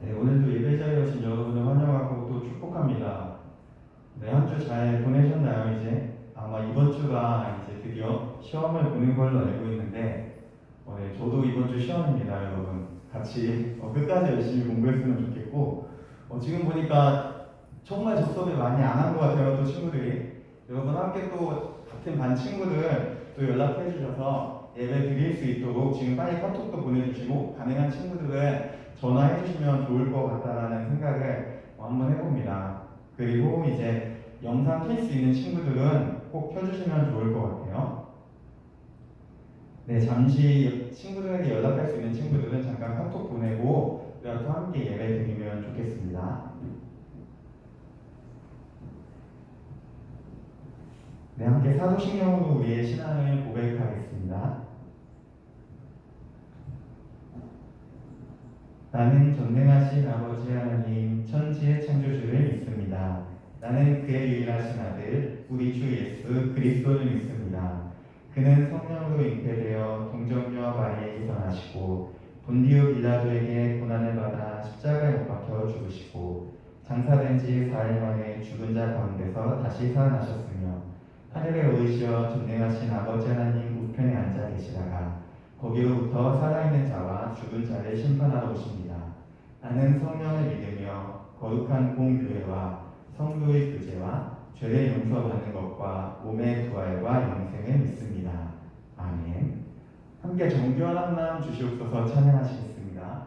네, 오늘도 예배 자리에 오신 여러분을 환영하고 또 축복합니다. 네, 한 주 잘 보내셨나요? 이제 아마 이번 주가 이제 드디어 시험을 보는 걸로 알고 있는데, 네, 저도 이번 주 시험입니다, 여러분. 같이 끝까지 열심히 공부했으면 좋겠고, 지금 보니까 정말 접속을 많이 안 한 것 같아요, 또 친구들이. 여러분 함께 또 같은 반 친구들 또 연락해 주셔서 예배 드릴 수 있도록 지금 빨리 카톡도 보내주시고, 가능한 친구들은 전화해 주시면 좋을 것 같다라는 생각을 한번 해봅니다. 그리고 이제 영상 켤 수 있는 친구들은 꼭 켜주시면 좋을 것 같아요. 네, 잠시 친구들에게 연락할 수 있는 친구들은 잠깐 카톡 보내고 우리가 또 함께 예배 드리면 좋겠습니다. 네, 함께 사도신경으로 우리의 신앙을 고백하겠습니다. 나는 전능하신 아버지 하나님 천지의 창조주를 믿습니다. 나는 그의 유일하신 아들 우리 주 예수 그리스도를 믿습니다. 그는 성령으로 잉태되어 동정녀 마리아에게서 나시고 본디오 빌라도에게 고난을 받아 십자가에 못 박혀 죽으시고 장사된 지 4일 만에 죽은 자 가운데서 다시 살아나셨으며 하늘에 오르시어 전능하신 아버지 하나님 우편에 앉아 계시다가 거기로부터 살아있는 자와 죽은 자를 심판하러 오십니다. 나는 성령을 믿으며 거룩한 공교회와 성도의 교제와 죄를 용서받는 것과 몸의 부활과 영생을 믿습니다. 아멘. 함께 정결한 마음 주시옵소서 찬양하시겠습니다.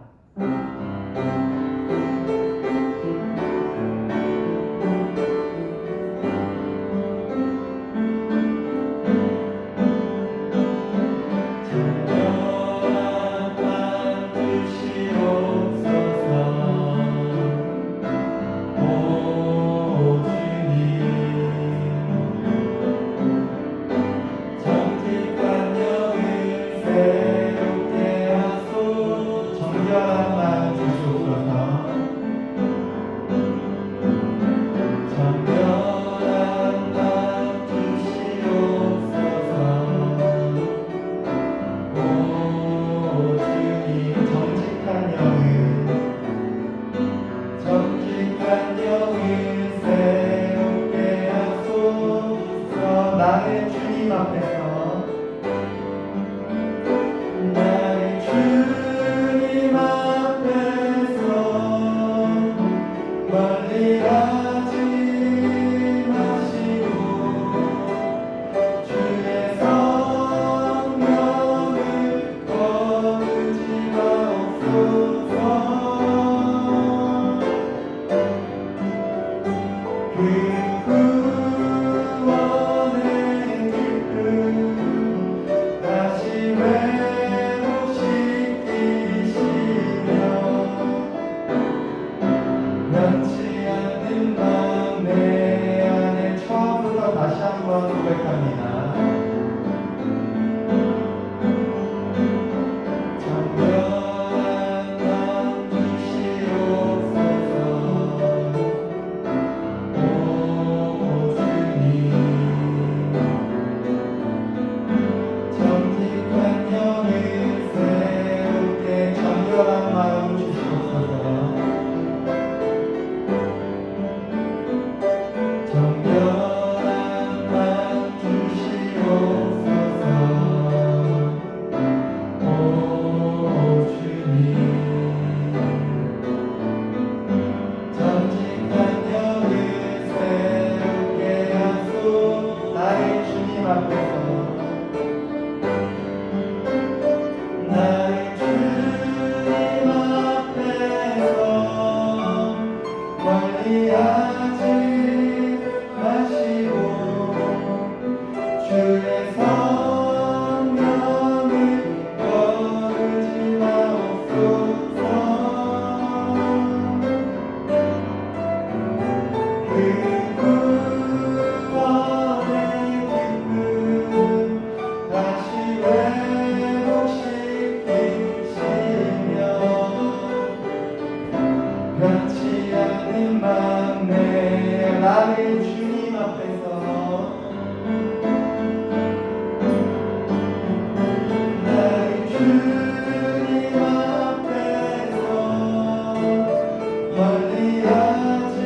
멀리하지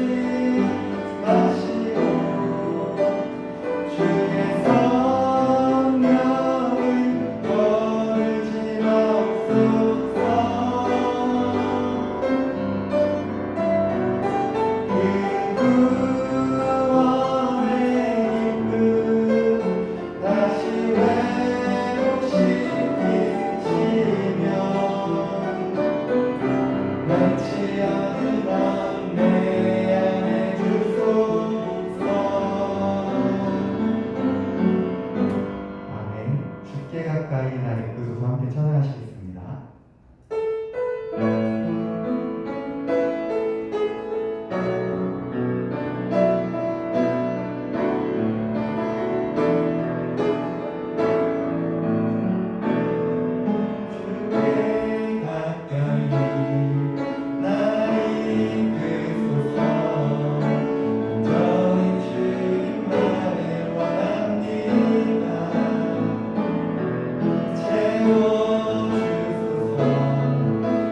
마시고 주의 성령을 거르지 마옵소서. 그 구원의 기쁨 다시 회복시키시면 많지 않은 맘내 안에 주소서. 아멘. 주께 가까이 나를 이끄소서. 함께 찬양하시겠습니다. 주께 가까이 나를 이끄소서. 온전히 주님만을 원합니다. 채워주소서.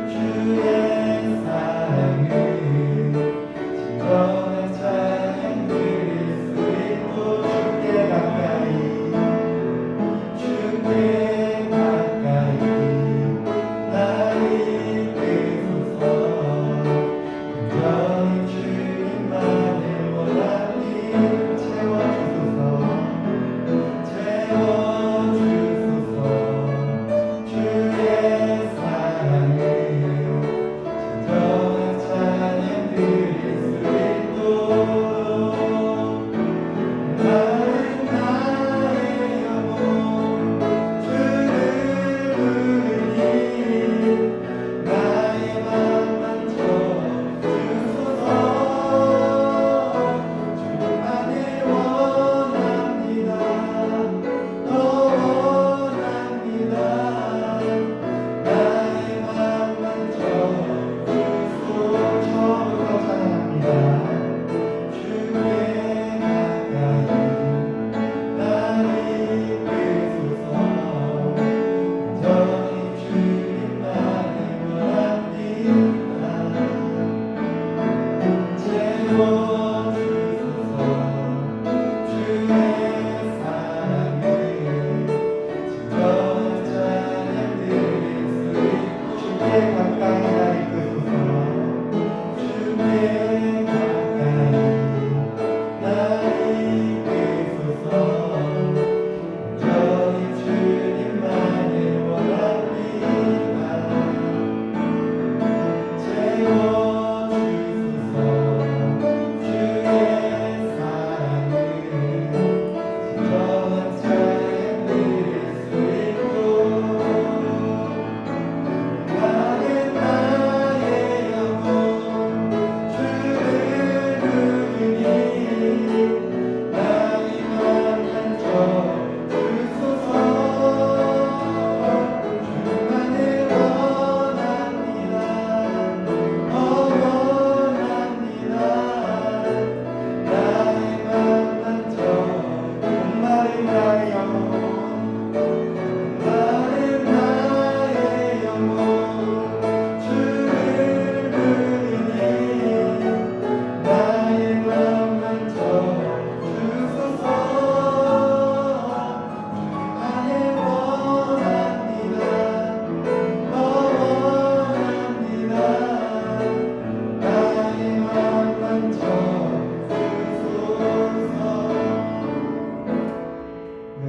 주의 사랑을 진정한 찬양 드릴 수 있고 주께 가까이 주께 가까이 나를 이끄소서. 온전히 주님만을 원하니 채워주소서. 채워주소서. 주의 사랑을 진정한 찬양 드릴 수 있도록 나는 나의 영혼 주를 부르니 나의 맘만 쳐주소서. 주만을 원합니다. 더 원합니다. 나의 맘만 쳐주소서. 처음부터 찬양합니다. 주께 가까이 나를 이끄소서. 온전히 주님만을 원합니다. 채워주소서. 주의 사랑을 진정한 찬양 드릴 수 있고 주께 가까이 나를 이끄소서. 주께 가까이 나를 이끄소서. 온전히 주님만을 원합니다. 채워주소서. 주의 사랑을 진정한 찬양 드릴 수 있고 나는 나의 영혼 주를 부르니 나의 맘만 쳐주소서. 주만을 원합니다. 더 원합니다. 나의 맘만 정말은 나의 영혼 나는 나의 영혼 주를 부르니 나의 맘만 쳐주소서. 주만을 원합니다. 더 원합니다. 나의 맘만 쳐주소서.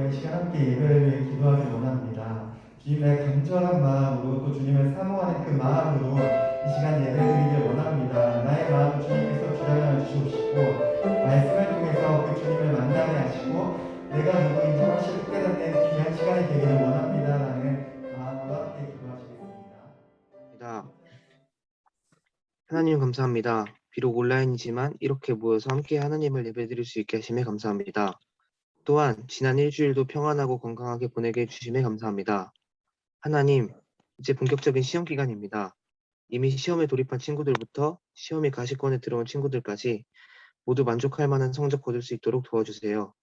이 시간 함께 예배를 위해 기도하기 원합니다. 주님의 간절한 마음으로 또 주님을 사모하는 그 마음으로 이 시간 예배드리길 원합니다. 나의 마음을 주님께서 주장하여 주시옵시고 말씀을 통해서 그 주님을 만나게 하시고 내가 누구인지 확실히 깨닫는 귀한 시간이 되기를 원합니다라는 마음으로 함께 기도하시겠습니다. 하나님 감사합니다. 비록 온라인이지만 이렇게 모여서 함께 하나님을 예배드릴 수 있게 하심에 감사합니다. 또한 지난 일주일도 평안하고 건강하게 보내게 해주심에 감사합니다. 하나님, 이제 본격적인 시험 기간입니다. 이미 시험에 돌입한 친구들부터 시험이 가시권에 들어온 친구들까지 모두 만족할 만한 성적 거둘 수 있도록 도와주세요.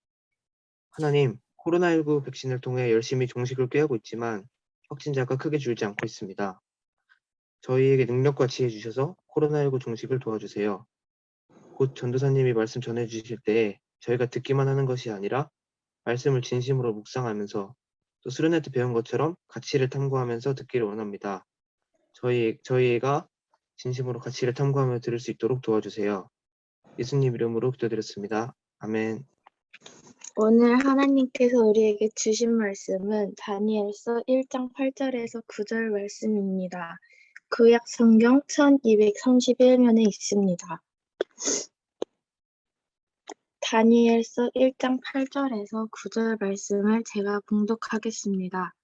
하나님, 코로나19 백신을 통해 열심히 종식을 꾀하고 있지만 확진자가 크게 줄지 않고 있습니다. 저희에게 능력과 지혜 주셔서 코로나19 종식을 도와주세요. 곧 전도사님이 말씀 전해주실 때 저희가 듣기만 하는 것이 아니라 말씀을 진심으로 묵상하면서 또 수련회 때 배운 것처럼 가치를 탐구하면서 듣기를 원합니다. 저희가 진심으로 가치를 탐구하며 들을 수 있도록 도와주세요. 예수님 이름으로 기도드렸습니다. 아멘. 오늘 하나님께서 우리에게 주신 말씀은 다니엘서 1장 8절에서 9절 말씀입니다. 구약 성경 1231면에 있습니다. 다니엘서 1장 8절에서 9절 말씀을 제가 봉독하겠습니다.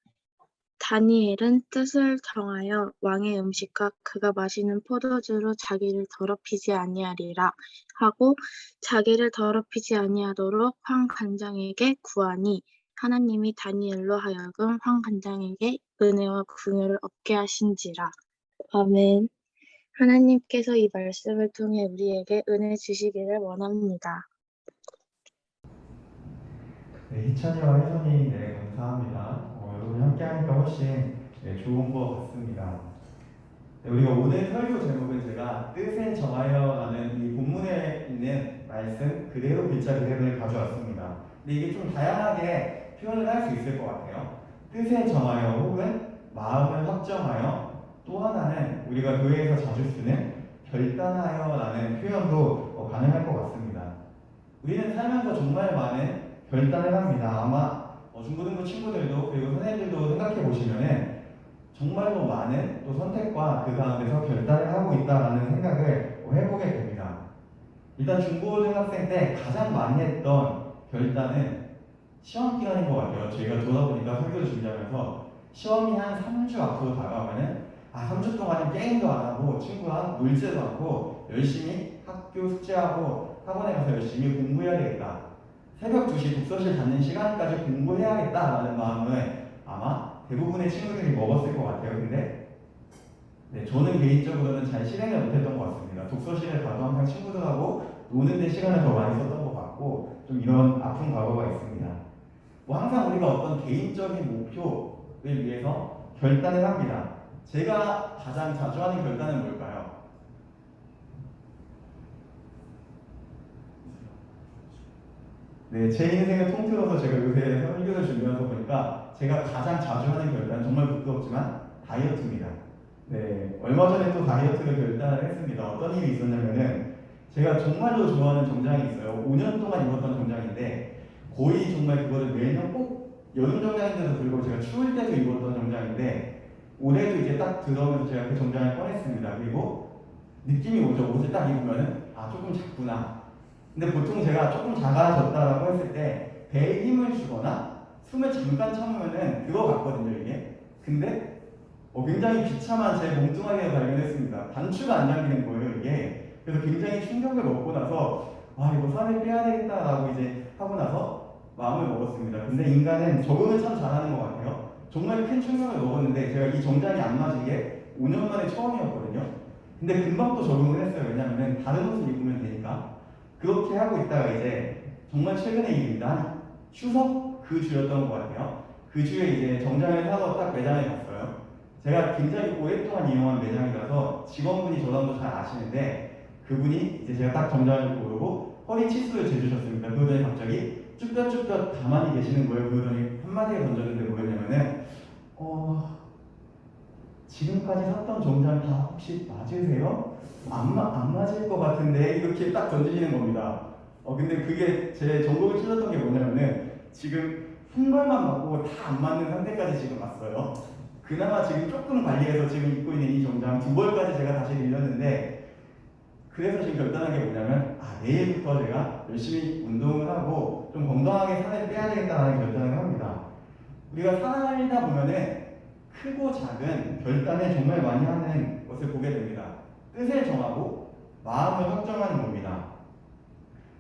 다니엘은 뜻을 정하여 왕의 음식과 그가 마시는 포도주로 자기를 더럽히지 아니하리라 하고 자기를 더럽히지 아니하도록 황 관장에게 구하니 하나님이 다니엘로 하여금 황 관장에게 은혜와 긍휼을 얻게 하신지라. 아멘. 하나님께서 이 말씀을 통해 우리에게 은혜 주시기를 원합니다. 네, 희찬이와 혜선이 감사합니다. 여러분이 함께하니까 훨씬 좋은 것 같습니다. 네, 우리가 오늘 설교 제목은 제가 뜻에 정하여라는 이 본문에 있는 말씀 그대로 글자 그대로를 가져왔습니다. 근데 이게 좀 다양하게 표현을 할 수 있을 것 같아요. 뜻에 정하여 혹은 마음을 확정하여 또 하나는 우리가 교회에서 자주 쓰는 결단하여라는 표현도 가능할 것 같습니다. 우리는 살면서 정말 많은 결단을 합니다. 아마 중고등부 친구들도 그리고 선생님들도 생각해 보시면은 정말로 많은 또 선택과 그 가운데서 결단을 하고 있다라는 생각을 해보게 됩니다. 일단 중고등학생 때 가장 많이 했던 결단은 시험 기간인 것 같아요. 저희가 돌아보니까 설교를 준비하면서 시험이 한 3주 앞으로 다가오면은 3주 동안은 게임도 안 하고 친구랑 놀지도 않고 열심히 학교 숙제하고 학원에 가서 열심히 공부해야 되겠다. 새벽 2시 독서실 갖는 시간까지 공부해야겠다라는 마음을 아마 대부분의 친구들이 먹었을 것 같아요. 근데 저는 개인적으로는 잘 실행을 못했던 것 같습니다. 독서실에 가도 항상 친구들하고 노는 데 시간을 더 많이 썼던 것 같고 좀 이런 아픈 과거가 있습니다. 항상 우리가 어떤 개인적인 목표를 위해서 결단을 합니다. 제가 가장 자주 하는 결단은 뭘까요? 제 인생을 통틀어서 제가 요새 설교를 준비하면서 보니까 제가 가장 자주 하는 결단은 정말 부끄럽지만 다이어트입니다. 얼마 전에 또 다이어트를 결단을 했습니다. 어떤 일이 있었냐면은 제가 정말로 좋아하는 정장이 있어요. 5년 동안 입었던 정장인데 거의 정말 그거를 매년 꼭 여름 정장인데도 불구하고 제가 추울 때도 입었던 정장인데 올해도 이제 딱 들어오면서 제가 그 정장을 꺼냈습니다. 그리고 느낌이 오죠. 옷을 딱 입으면은 조금 작구나. 근데 보통 제가 조금 작아졌다라고 했을 때 배에 힘을 주거나 숨을 잠깐 참으면은 들어갔거든요, 이게. 근데 굉장히 비참한 제 몸뚱아리를 발견했습니다. 단추가 안 잠기는 거예요, 이게. 그래서 굉장히 충격을 먹고 나서 이거 살을 빼야 되겠다라고 이제 하고 나서 마음을 먹었습니다. 근데 인간은 적응을 참 잘하는 것 같아요. 정말 큰 충격을 먹었는데 제가 이 정장이 안 맞은 게 5년 만에 처음이었거든요. 근데 금방 또 적응을 했어요. 왜냐하면 다른 옷을 입으면 되니까. 그렇게 하고 있다가 이제 정말 최근의 일입니다. 한 추석 그 주였던 것 같아요. 그 주에 이제 정장을 사러 딱 매장에 갔어요. 제가 굉장히 오랫동안 이용한 매장이라서 직원분이 저랑도 잘 아시는데 그분이 이제 제가 딱 정장을 고르고 허리 치수를 재주셨습니다. 그러더니 갑자기 쭈뼛쭈뼛 가만히 계시는 거예요. 그러더니 한마디에 던졌는데 뭐였냐면은 지금까지 샀던 정장 다 혹시 맞으세요? 안 맞을 것 같은데 이렇게 딱 던지시는 겁니다. 근데 그게 제 전곡을 찔렀던 게 뭐냐면은 지금 한 벌만 맞고 다 안 맞는 상태까지 지금 왔어요. 그나마 지금 조금 관리해서 지금 입고 있는 이 정장 2벌까지 제가 다시 밀렸는데 그래서 지금 결단한 게 뭐냐면 내일부터 제가 열심히 운동을 하고 좀 건강하게 살을 빼야 되겠다는 결단을 합니다. 우리가 살다 보면은 크고 작은 결단을 정말 많이 하는 것을 보게 됩니다. 뜻을 정하고 마음을 확정하는 겁니다.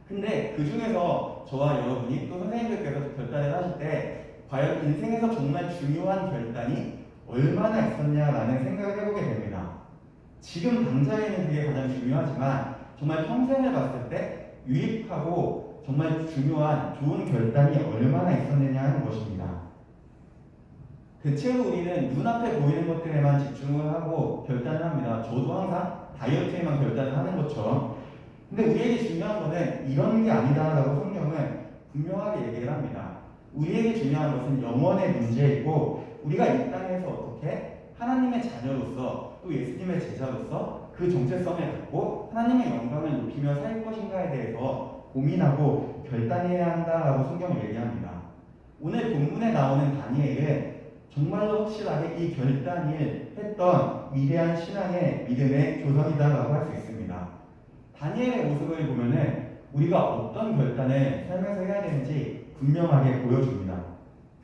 근데 그 중에서 저와 여러분이 또 선생님들께서 결단을 하실 때 과연 인생에서 정말 중요한 결단이 얼마나 있었냐라는 생각을 해보게 됩니다. 지금 당장에는 그게 가장 중요하지만 정말 평생을 봤을 때 유익하고 정말 중요한 좋은 결단이 얼마나 있었느냐 하는 것입니다. 대체로 우리는 눈앞에 보이는 것들에만 집중을 하고 결단을 합니다. 저도 항상 다이어트에만 결단을 하는 것처럼. 근데 우리에게 중요한 거는 이런 게 아니다라고 성경은 분명하게 얘기를 합니다. 우리에게 중요한 것은 영원의 문제이고 우리가 이 땅에서 어떻게 하나님의 자녀로서 또 예수님의 제자로서 그 정체성을 갖고 하나님의 영광을 높이며 살 것인가에 대해서 고민하고 결단해야 한다라고 성경을 얘기합니다. 오늘 본문에 나오는 다니엘은 정말로 확실하게 이 결단을 했던 위대한 신앙의 믿음의 조상이다라고 할 수 있습니다. 다니엘의 모습을 보면은 우리가 어떤 결단을 삶에서 해야 되는지 분명하게 보여줍니다.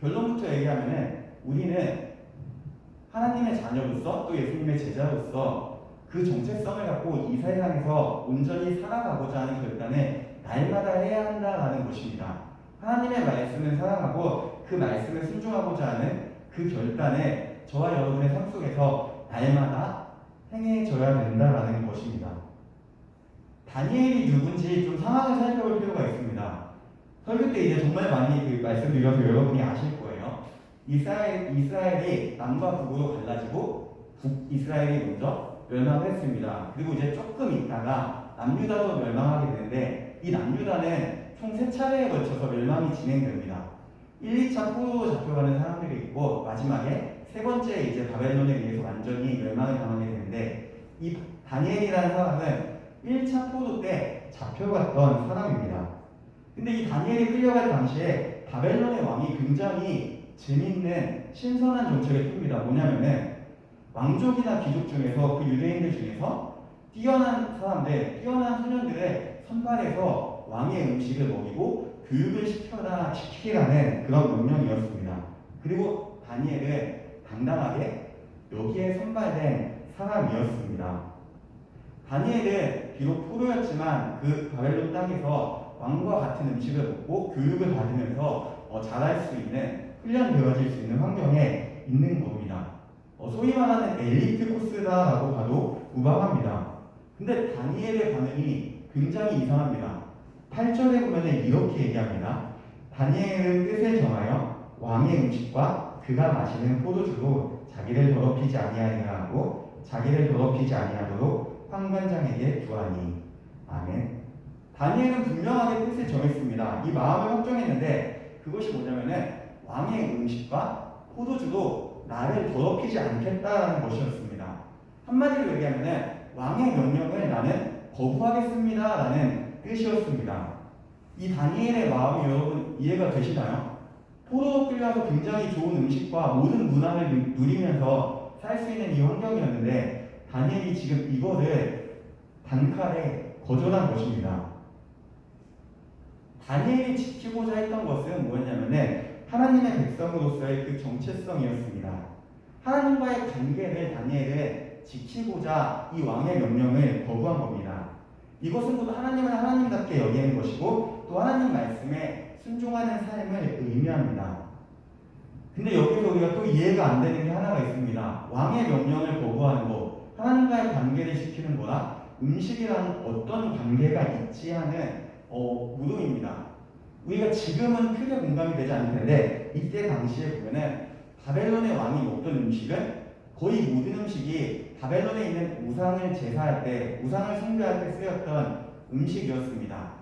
결론부터 얘기하면은 우리는 하나님의 자녀로서 또 예수님의 제자로서 그 정체성을 갖고 이 세상에서 온전히 살아가고자 하는 결단을 날마다 해야 한다라는 것입니다. 하나님의 말씀을 사랑하고 그 말씀을 순종하고자 하는 그 결단을 저와 여러분의 삶 속에서 날마다 행해져야 된다라는 것입니다. 다니엘이 누군지 좀 상황을 살펴볼 필요가 있습니다. 설교 때 이제 정말 많이 그 말씀드려서 여러분이 아실 거예요. 이스라엘이 남과 북으로 갈라지고 북이스라엘이 먼저 멸망을 했습니다. 그리고 이제 조금 있다가 남유다도 멸망하게 되는데 이 남유다는 총 3차례에 걸쳐서 멸망이 진행됩니다. 1, 2차 포로로 잡혀가는 사람들이 있고 마지막에 세 번째 이제 바벨론에 의해서 완전히 멸망을 당하게 되는데 이 다니엘이라는 사람은 1차 포로 때 잡혀갔던 사람입니다. 근데 이 다니엘이 끌려갈 당시에 바벨론의 왕이 굉장히 재밌는 신선한 정책을 핍니다. 뭐냐면은 왕족이나 귀족 중에서 그 유대인들 중에서 뛰어난 사람들, 뛰어난 소년들을 선발해서 왕의 음식을 먹이고 교육을 시키라는 그런 명령이었습니다. 그리고 다니엘은 당당하게 여기에 선발된 사람이었습니다. 다니엘은 비록 포로였지만 그 바벨론 땅에서 왕과 같은 음식을 먹고 교육을 받으면서 자랄 수 있는, 훈련되어질 수 있는 환경에 있는 겁니다. 소위 말하는 엘리트 코스다라고 봐도 무방합니다. 근데 다니엘의 반응이 굉장히 이상합니다. 8절에 보면 이렇게 얘기합니다. 다니엘은 뜻을 정하여 왕의 음식과 그가 마시는 포도주로 자기를 더럽히지 아니하리라 하고 자기를 더럽히지 아니하도록 환관장에게 구하니. 아멘. 다니엘은 분명하게 뜻을 정했습니다. 이 마음을 확정했는데 그것이 뭐냐면은 왕의 음식과 포도주도 나를 더럽히지 않겠다라는 것이었습니다. 한마디로 얘기하면은 왕의 명령을 나는 거부하겠습니다라는 뜻이었습니다. 이 다니엘의 마음이 여러분 이해가 되시나요? 포로로 끌려서 굉장히 좋은 음식과 모든 문화를 누리면서 살 수 있는 이 환경이었는데 다니엘이 지금 이거를 단칼에 거절한 것입니다. 다니엘이 지키고자 했던 것은 뭐였냐면은 하나님의 백성으로서의 그 정체성이었습니다. 하나님과의 관계를 다니엘은 지키고자 이 왕의 명령을 거부한 겁니다. 이것은 곧 하나님을 하나님답게 여기는 것이고 또 하나님 말씀에 순종하는 삶을 의미합니다. 근데 여기서 우리가 또 이해가 안 되는 게 하나가 있습니다. 왕의 명령을 거부하는 것, 하나님과의 관계를 지키는 거랑 음식이랑 어떤 관계가 있지 하는 무도입니다. 우리가 지금은 크게 공감이 되지 않을 텐데 이때 당시에 보면은 바벨론의 왕이 먹던 음식은 거의 모든 음식이 바벨론에 있는 우상을 제사할 때, 우상을 숭배할 때 쓰였던 음식이었습니다.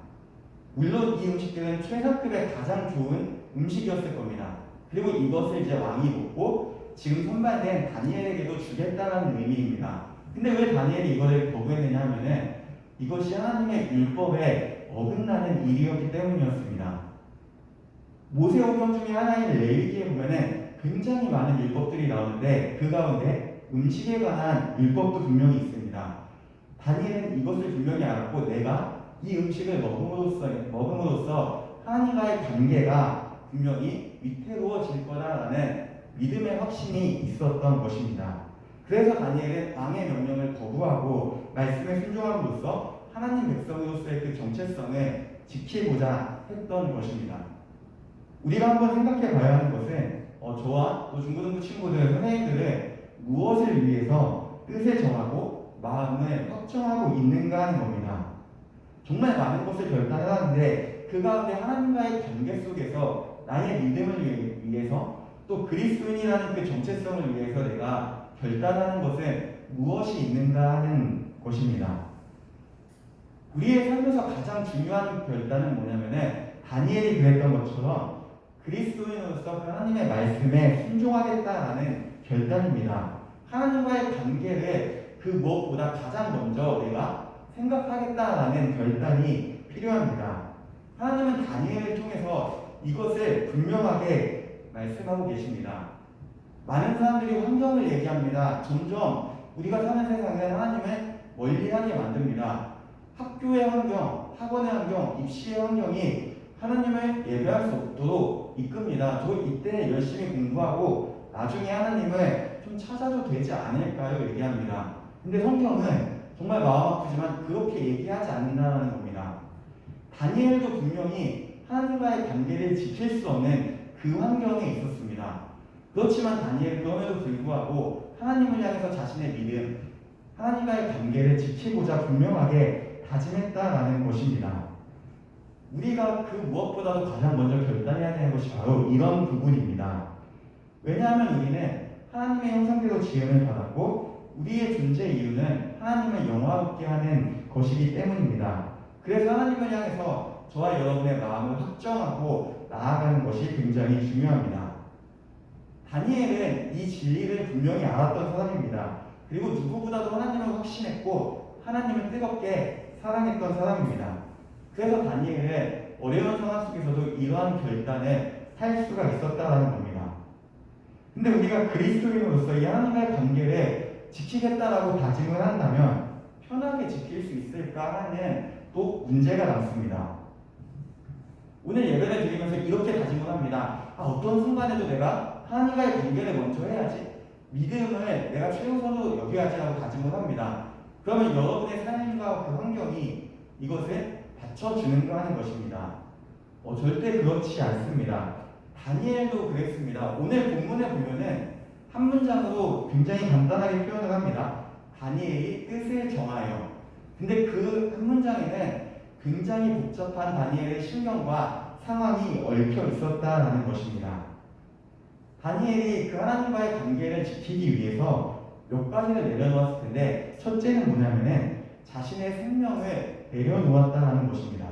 물론 이 음식들은 최상급의 가장 좋은 음식이었을 겁니다. 그리고 이것을 이제 왕이 먹고 지금 선발된 다니엘에게도 주겠다는 의미입니다. 근데 왜 다니엘이 이거를 거부했느냐 하면은 이것이 하나님의 율법에 어긋나는 일이었기 때문이었습니다. 모세오경 중에 하나인 레위기에 보면은 굉장히 많은 율법들이 나오는데 그 가운데 음식에 관한 율법도 분명히 있습니다. 다니엘은 이것을 분명히 알았고 내가 이 음식을 먹음으로써 하나님과의 관계가 분명히 위태로워질 거다라는 믿음의 확신이 있었던 것입니다. 그래서 다니엘은 왕의 명령을 거부하고 말씀에 순종함으로써 하나님 백성으로서의 그 정체성을 지키고자 했던 것입니다. 우리가 한번 생각해 봐야 하는 것은 저와 또 중고등부 친구들, 선생님들은 무엇을 위해서 뜻을 정하고 마음을 확정하고 있는가 하는 겁니다. 정말 많은 것을 결단하는데 그 가운데 하나님과의 관계 속에서 나의 믿음을 위해서 또 그리스도인이라는 그 정체성을 위해서 내가 결단하는 것은 무엇이 있는가 하는 것입니다. 우리의 삶에서 가장 중요한 결단은 뭐냐면은 다니엘이 그랬던 것처럼 그리스도인으로서 하나님의 말씀에 순종하겠다라는 결단입니다. 하나님과의 관계를 그 무엇보다 가장 먼저 내가 생각하겠다라는 결단이 필요합니다. 하나님은 다니엘을 통해서 이것을 분명하게 말씀하고 계십니다. 많은 사람들이 환경을 얘기합니다. 점점 우리가 사는 세상은 하나님을 멀리하게 만듭니다. 학교의 환경, 학원의 환경, 입시의 환경이 하나님을 예배할 수 없도록 이끕니다. 저 이때 열심히 공부하고 나중에 하나님을 좀 찾아도 되지 않을까요? 얘기합니다. 근데 성경은 정말 마음 아프지만 그렇게 얘기하지 않는다는 겁니다. 다니엘도 분명히 하나님과의 관계를 지킬 수 없는 그 환경에 있었습니다. 그렇지만 다니엘은 그럼에도 불구하고 하나님을 향해서 자신의 믿음, 하나님과의 관계를 지키고자 분명하게 다짐했다라는 것입니다. 우리가 그 무엇보다도 가장 먼저 결단해야 되는 것이 바로 이런 부분입니다. 왜냐하면 우리는 하나님의 형상대로 지음을 받았고 우리의 존재 이유는 하나님을 영화롭게 하는 것이기 때문입니다. 그래서 하나님을 향해서 저와 여러분의 마음을 확정하고 나아가는 것이 굉장히 중요합니다. 다니엘은 이 진리를 분명히 알았던 사람입니다. 그리고 누구보다도 하나님을 확신했고 하나님을 뜨겁게 사랑했던 사람입니다. 그래서 다니엘은 어려운 상황 속에서도 이러한 결단을 할 수가 있었다는 겁니다. 근데 우리가 그리스도인으로서 이 하나님과의 관계를 지키겠다라고 다짐을 한다면 편하게 지킬 수 있을까 하는 또 문제가 남습니다. 오늘 예배를 드리면서 이렇게 다짐을 합니다. 어떤 순간에도 내가 하나님과의 관계를 먼저 해야지, 믿음을 내가 최우선으로 여겨야지라고 다짐을 합니다. 그러면 여러분의 삶과 그 환경이 이것을 받쳐주는가 하는 것입니다. 절대 그렇지 않습니다. 다니엘도 그랬습니다. 오늘 본문에 보면은 한 문장으로 굉장히 간단하게 표현을 합니다. 다니엘이 뜻을 정하여. 근데 그 한 문장에는 굉장히 복잡한 다니엘의 심경과 상황이 얽혀 있었다라는 것입니다. 다니엘이 그 하나님과의 관계를 지키기 위해서 몇 가지를 내려놓았을 텐데 첫째는 뭐냐면은 자신의 생명을 내려놓았다는 것입니다.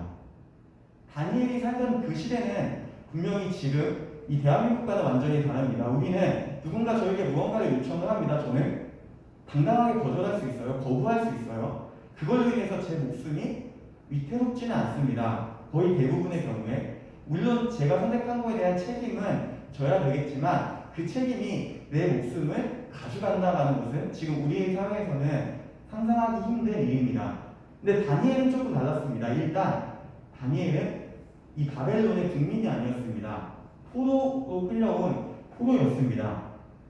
다니엘이 살던 그 시대는 분명히 지금 이 대한민국과는 완전히 다릅니다. 우리는 누군가 저에게 무언가를 요청을 합니다. 저는 당당하게 거절할 수 있어요. 거부할 수 있어요. 그걸로 인해서 제 목숨이 위태롭지는 않습니다. 거의 대부분의 경우에. 물론 제가 선택한 거에 대한 책임은 져야 되겠지만 그 책임이 내 목숨을 가져간다는 것은 지금 우리의 사회에서는 상상하기 힘든 일입니다. 근데 다니엘은 조금 달랐습니다. 일단 다니엘은 이 바벨론의 국민이 아니었습니다. 포로로 끌려온 포로였습니다.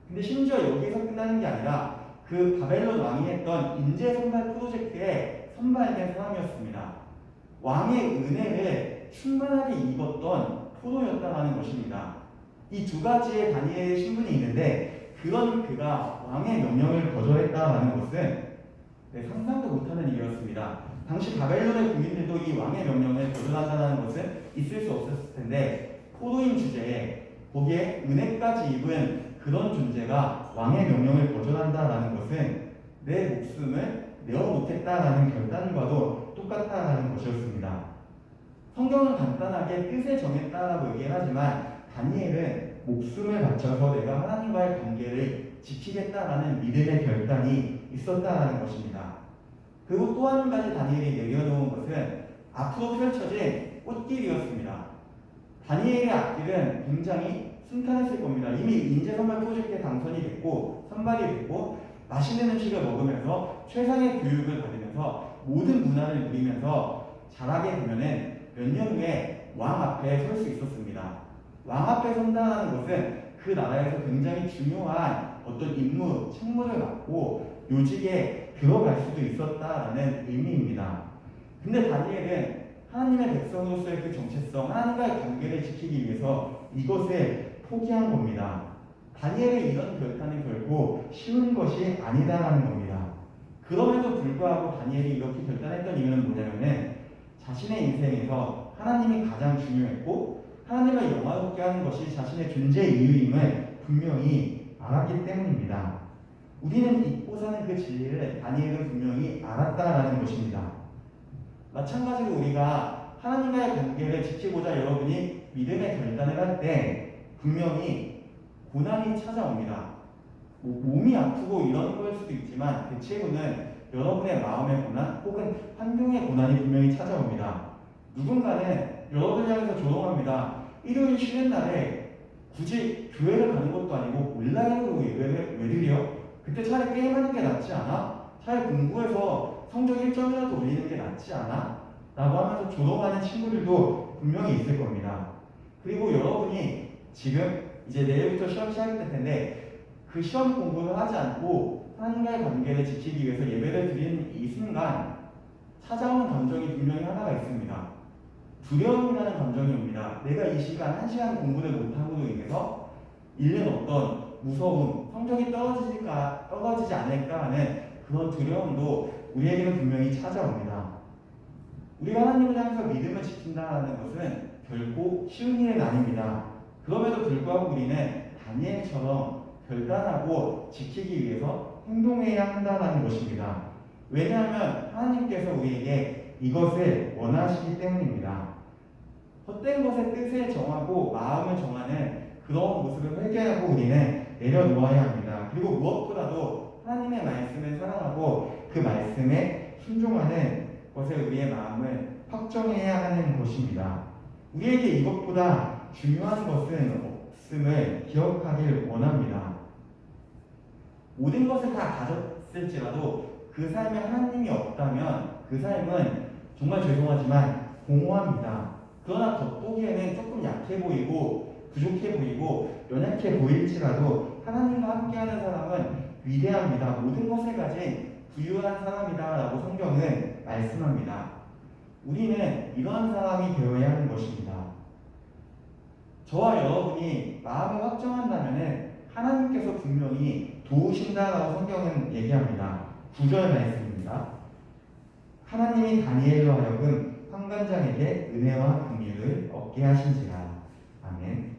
근데 심지어 여기서 끝나는 게 아니라 그 바벨론 왕이 했던 인재 선발 프로젝트에 선발된 사람이었습니다. 왕의 은혜를 충만하게 입었던 포로였다는 것입니다. 이 두 가지의 다니엘의 신분이 있는데 그런 그가 왕의 명령을 거절했다는 것은 상상도 못하는 일이었습니다. 당시 바벨론의 국민들도 이 왕의 명령을 거절한다는 것은 있을 수 없었을 텐데 포로인 주제에 거기에 은혜까지 입은 그런 존재가 왕의 명령을 거절한다는 것은 내 목숨을 내어놓겠다라는 결단과도 똑같다는 것이었습니다. 성경은 간단하게 뜻을 정했다라고 얘기를 하지만 다니엘은 목숨을 바쳐서 내가 하나님과의 관계를 지키겠다라는 믿음의 결단이 있었다라는 것입니다. 그리고 또 한 가지 다니엘이 내려놓은 것은 앞으로 펼쳐진 꽃길이었습니다. 다니엘의 앞길은 굉장히 순탄했을 겁니다. 이미 인재선발 프로젝트에 당선이 됐고 선발이 됐고 맛있는 음식을 먹으면서 최상의 교육을 받으면서 모든 문화를 누리면서 자라게 되면은 몇 년 후에 왕 앞에 설 수 있었습니다. 왕 앞에 선다는 것은 그 나라에서 굉장히 중요한 어떤 임무, 책무를 맡고 요직에 들어갈 수도 있었다라는 의미입니다. 근데 다니엘은 하나님의 백성으로서의 그 정체성, 하나님과의 관계를 지키기 위해서 이것을 포기한 겁니다. 다니엘의 이런 결단은 결코 쉬운 것이 아니다라는 겁니다. 그럼에도 불구하고 다니엘이 이렇게 결단했던 이유는 뭐냐면은 자신의 인생에서 하나님이 가장 중요했고 하나님을 영화롭게 하는 것이 자신의 존재 이유임을 분명히 알았기 때문입니다. 우리는 잊고 사는 그 진리를 다니엘은 분명히 알았다라는 것입니다. 마찬가지로 우리가 하나님과의 관계를 지키고자 여러분이 믿음의 결단을 할 때 분명히 고난이 찾아옵니다. 몸이 아프고 이런 걸 수도 있지만 대체로는 여러분의 마음의 고난 혹은 환경의 고난이 분명히 찾아옵니다. 누군가는 여러분을 향해서 조롱합니다. 일요일 쉬는 날에 굳이 교회를 가는 것도 아니고 온라인으로 예배를 왜 드려? 그때 차라리 게임하는 게 낫지 않아? 차라리 공부해서 성적 1점이라도 올리는 게 낫지 않아? 라고 하면서 조롱하는 친구들도 분명히 있을 겁니다. 그리고 여러분이 지금 이제 내일부터 시험 시작할 텐데 그 시험 공부를 하지 않고 하나님과의 관계를 지키기 위해서 예배를 드리는 이 순간 찾아오는 감정이 분명히 하나가 있습니다. 두려움이라는 감정이 옵니다. 내가 이 시간 1시간 공부를 못함으로 인해서 잃는 어떤 무서움, 성적이 떨어지지 않을까 하는 그런 두려움도 우리에게는 분명히 찾아옵니다. 우리가 하나님을 향해서 믿음을 지킨다는 것은 결코 쉬운 일은 아닙니다. 그럼에도 불구하고 우리는 다니엘처럼 결단하고 지키기 위해서 행동해야 한다는 것입니다. 왜냐하면 하나님께서 우리에게 이것을 원하시기 때문입니다. 헛된 것의 뜻을 정하고 마음을 정하는 그런 모습을 회개하고 우리는 내려놓아야 합니다. 그리고 무엇보다도 하나님의 말씀을 사랑하고 그 말씀에 순종하는 것에 우리의 마음을 확정해야 하는 것입니다. 우리에게 이것보다 중요한 것은 없음을 기억하길 원합니다. 모든 것을 다 가졌을지라도 그 삶에 하나님이 없다면 그 삶은 정말 죄송하지만 공허합니다. 그러나 겉보기에는 조금 약해 보이고 부족해 보이고 연약해 보일지라도 하나님과 함께하는 사람은 위대합니다. 모든 것을 가진 부유한 사람이다 라고 성경은 말씀합니다. 우리는 이러한 사람이 되어야 하는 것입니다. 저와 여러분이 마음을 확정한다면 하나님께서 분명히 도우신다라고 성경은 얘기합니다. 9절 말씀입니다. 하나님이 다니엘로 하여금 환관장에게 은혜와 긍휼을 얻게 하신지라. 아멘.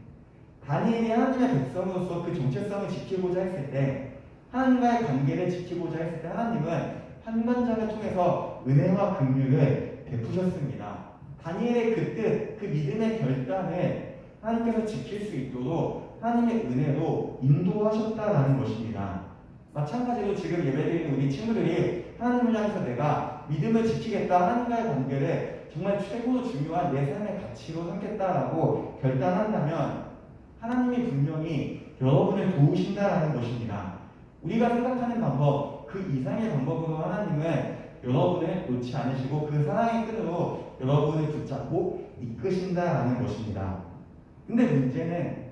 다니엘이 하나님의 백성으로서 그 정체성을 지키고자 했을 때, 하나님과의 관계를 지키고자 했을 때 하나님은 환관장을 통해서 은혜와 긍휼을 베푸셨습니다. 다니엘의 그 뜻, 그 믿음의 결단을 하나님께서 지킬 수 있도록 하나님의 은혜로 인도하셨다라는 것입니다. 마찬가지로 지금 예배드리는 우리 친구들이 하나님을 향해서 내가 믿음을 지키겠다, 하나님과의 관계를 정말 최고로 중요한 내 삶의 가치로 삼겠다라고 결단한다면 하나님이 분명히 여러분을 도우신다라는 것입니다. 우리가 생각하는 방법, 그 이상의 방법으로 하나님은 여러분을 놓지 않으시고 그 사랑의 끈으로 여러분을 붙잡고 이끄신다라는 것입니다. 근데 문제는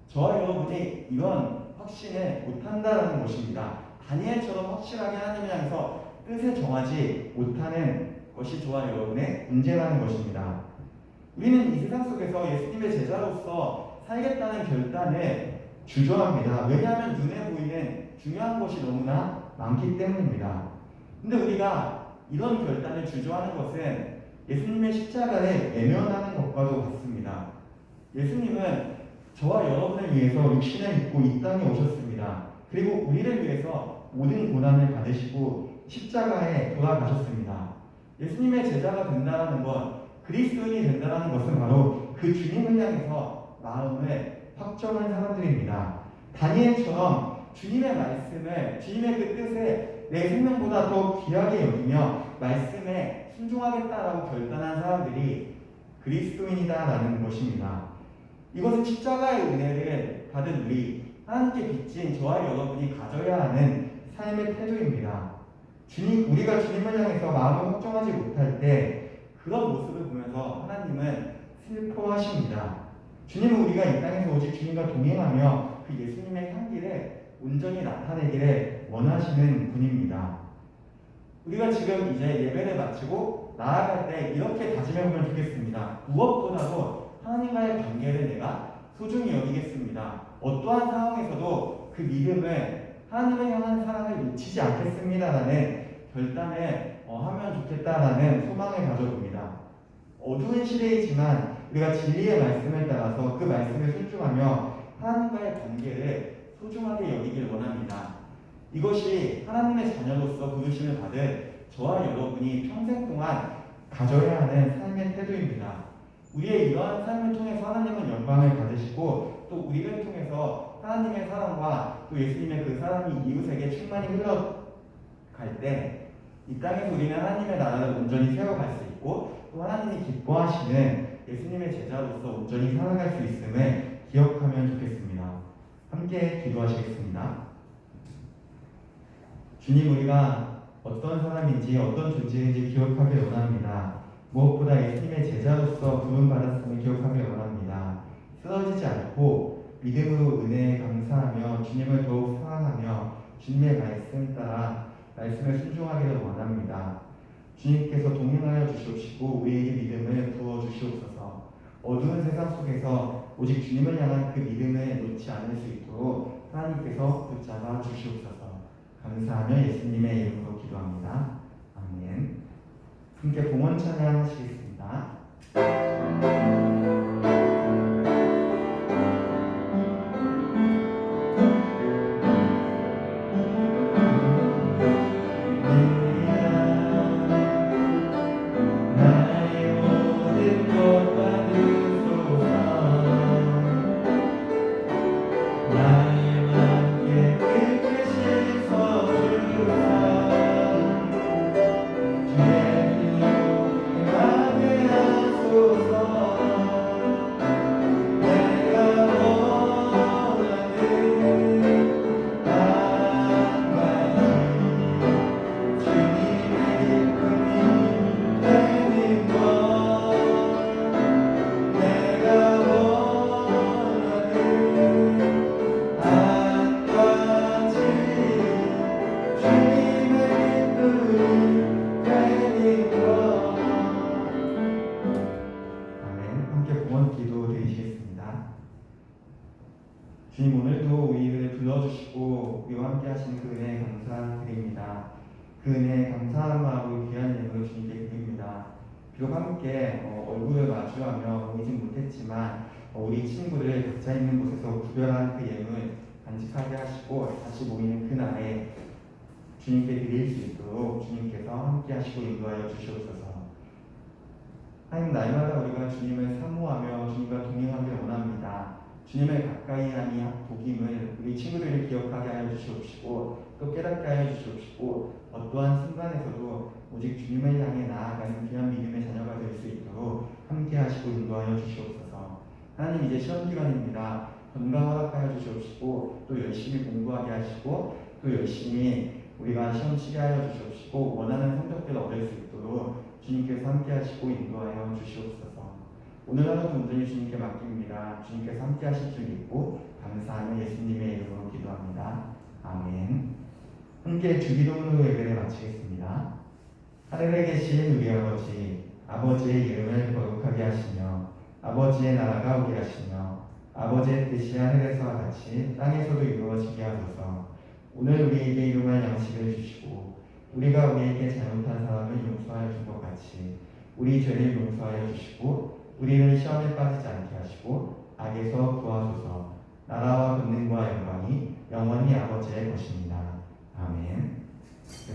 저와 여러분이 이런 확신을 못한다는 것입니다. 다니엘처럼 확실하게 하나님을 향해서 뜻을 정하지 못하는 것이 저와 여러분의 문제라는 것입니다. 우리는 이 세상 속에서 예수님의 제자로서 살겠다는 결단을 주저합니다. 왜냐하면 눈에 보이는 중요한 것이 너무나 많기 때문입니다. 근데 우리가 이런 결단을 주저하는 것은 예수님의 십자가를 외면하는 것과도 같습니다. 예수님은 저와 여러분을 위해서 육신을 입고 이 땅에 오셨습니다. 그리고 우리를 위해서 모든 고난을 받으시고 십자가에 돌아가셨습니다. 예수님의 제자가 된다는 것, 그리스도인이 된다는 것은 바로 그 주님을 향해서 마음을 확정한 사람들입니다. 다니엘처럼 주님의 말씀을, 주님의 그 뜻을 내 생명보다 더 귀하게 여기며 말씀에 순종하겠다라고 결단한 사람들이 그리스도인이다라는 것입니다. 이것은 십자가의 은혜를 받은 우리, 하나님께 빚진 저와 여러분이 가져야 하는 삶의 태도입니다. 우리가 주님을 향해서 마음을 확정하지 못할 때 그런 모습을 보면서 하나님은 슬퍼하십니다. 주님은 우리가 이 땅에서 오직 주님과 동행하며 그 예수님의 향기를 온전히 나타내기를 원하시는 분입니다. 우리가 지금 이제 예배를 마치고 나아갈 때 이렇게 다짐해보면 좋겠습니다. 무엇보다도 하나님과의 관계를 내가 소중히 여기겠습니다. 어떠한 상황에서도 그 믿음을, 하나님을 향한 사랑을 놓치지 않겠습니다라는 결단을 하면 좋겠다라는 소망을 가져봅니다. 어두운 시대이지만 우리가 진리의 말씀을 따라서 그 말씀에 순종하며 하나님과의 관계를 소중하게 여기길 원합니다. 이것이 하나님의 자녀로서 부르심을 받은 저와 여러분이 평생 동안 가져야 하는 삶의 태도입니다. 우리의 이러한 삶을 통해서 하나님은 영광을 받으시고 또 우리를 통해서 하나님의 사랑과 또 예수님의 그 사랑이 이웃에게 충만히 흘러갈 때 이 땅에서 우리는 하나님의 나라를 온전히 세워갈 수 있고 또 하나님이 기뻐하시는 예수님의 제자로서 온전히 살아갈 수 있음을 기억하면 좋겠습니다. 함께 기도하시겠습니다. 주님, 우리가 어떤 사람인지 어떤 존재인지 기억하길 원합니다. 무엇보다 예수님의 제자로서 부름받았음을 기억하길 원합니다. 쓰러지지 않고 믿음으로 은혜에 감사하며 주님을 더욱 사랑하며 주님의 말씀 따라 말씀을 순종하기를 원합니다. 주님께서 동행하여 주시옵시고 우리에게 믿음을 부어주시옵소서. 어두운 세상 속에서 오직 주님을 향한 그 믿음을 놓지 않을 수 있도록 하나님께서 붙잡아 주시옵소서. 감사하며 예수님의 이름으로 기도합니다. 아멘. 함께 봉헌 찬양 하시겠습니다. 주님, 오늘도 우리를 불러주시고 우리와 함께 하시는 그 은혜에 감사드립니다. 그 은혜에 감사한 마음으로 귀한 예물을 주님께 드립니다. 비록 함께 얼굴을 마주하며 모이진 못했지만 우리 친구를 각자 있는 곳에서 구별한 그 예물 간직하게 하시고 다시 모이는 그날에 주님께 드릴 수 있도록 주님께서 함께 하시고 인도하여 주시옵소서. 하나님, 날마다 우리가 주님을 사모하며 주님과 동행하기를 원합니다. 주님을 가까이 하니 복임을 우리 친구들을 기억하게 하여 주시옵시고 또 깨닫게 하여 주시옵시고 어떠한 순간에서도 오직 주님을 향해 나아가는 귀한 믿음의 자녀가 될 수 있도록 함께 하시고 인도하여 주시옵소서. 하나님, 이제 시험 기간입니다. 건강 허락하여 주시옵시고 또 열심히 공부하게 하시고 또 열심히 우리가 시험 치게 하여 주시옵시고 원하는 성적들을 얻을 수 있도록 주님께서 함께 하시고 인도하여 주시옵소서. 오늘 하루도 온전히 주님께 맡깁니다. 주님께서 함께 하실 줄 믿고 감사하며 예수님의 이름으로 기도합니다. 아멘. 함께 주기도문으로 예배를 마치겠습니다. 하늘에 계신 우리 아버지, 아버지의 이름을 거룩하게 하시며 아버지의 나라가 오게 하시며 아버지의 뜻이 하늘에서와 같이 땅에서도 이루어지게 하소서. 오늘 우리에게 일용할 양식을 주시고 우리가 우리에게 잘못한 사람을 용서하여 준 것 같이 우리 죄를 용서하여 주시고 우리를 시험에 빠지지 않게 하시고 악에서 구하소서. 나라와 권능과 영광이 영원히 아버지의 것입니다. 아멘.